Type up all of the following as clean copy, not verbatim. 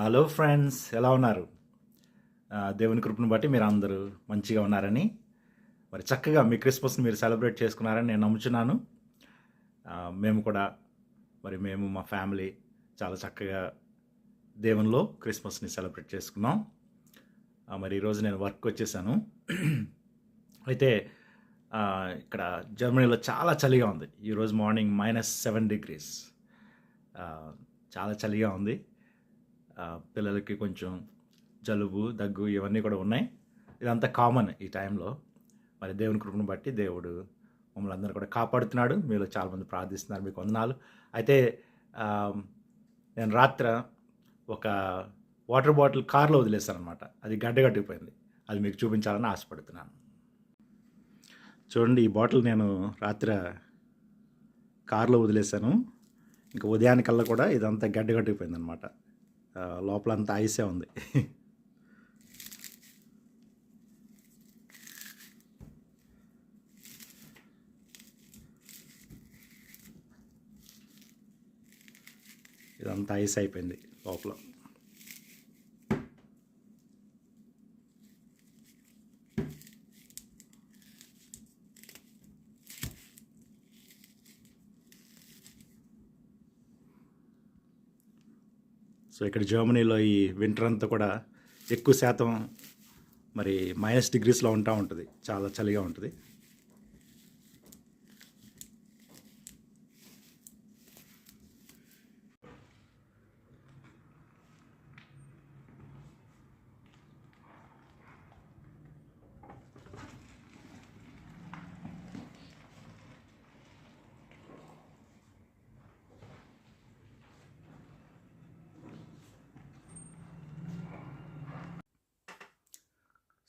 Hello friends, ఎలా ఉన్నారు? దేవుని కృపను బట్టి మీరు అందరూ మంచిగా ఉన్నారని, మరి చక్కగా మీ క్రిస్మస్ని మీరు సెలబ్రేట్ చేసుకున్నారని నేను నమ్ముచున్నాను. మేము కూడా మేము మా ఫ్యామిలీ చాలా చక్కగా దేవునిలో క్రిస్మస్ని సెలబ్రేట్ చేసుకున్నాం. మరి ఈరోజు నేను వర్క్ వచ్చేసాను. అయితే ఇక్కడ జర్మనీలో చాలా చలిగా ఉంది. ఈరోజు మార్నింగ్ -7 degrees. చాలా చలిగా ఉంది. పిల్లలకి కొంచెం జలుబు, దగ్గు ఇవన్నీ కూడా ఉన్నాయి. ఇదంతా కామన్ ఈ టైంలో. మరి దేవుని కృపను బట్టి దేవుడు మమ్మల్ని అందరూ కూడా కాపాడుతున్నాడు. మీలో చాలామంది ప్రార్థిస్తున్నారు, మీకు వందనాలు. అయితే నేను రాత్రి ఒక వాటర్ బాటిల్ కార్లో వదిలేశానమాట. అది గడ్డగట్టిపోయింది. అది మీకు చూపించాలని ఆశపడుతున్నాను. చూడండి, ఈ బాటిల్ నేను రాత్రి కార్లో వదిలేశాను. ఇంకా ఉదయానికల్లా కూడా ఇదంతా గడ్డగట్టిపోయిందనమాట. లోపలంతా ఐసే ఉంది. ఇదంతా ఐస్ అయిపోయింది లోపల. సో ఇక్కడ జర్మనీలో ఈ వింటర్ అంతా కూడా ఎక్కువ శాతం మరి -degreesలో ఉంటుంది. చాలా చలిగా ఉంటుంది.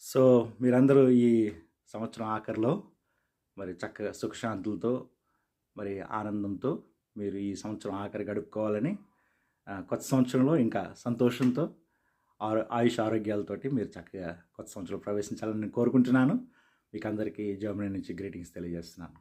సో మీరందరూ ఈ సంవత్సరం ఆఖరిలో మరి చక్కగా సుఖశాంతులతో మరి ఆనందంతో మీరు ఈ సంవత్సరం ఆఖరి గడుపుకోవాలని, కొత్త సంవత్సరంలో ఇంకా సంతోషంతో ఆయుష్ ఆరోగ్యాలతోటి మీరు చక్కగా కొత్త సంవత్సరంలో ప్రవేశించాలని నేను కోరుకుంటున్నాను. మీకు అందరికీ జర్మనీ నుంచి గ్రీటింగ్స్ తెలియజేస్తున్నాను.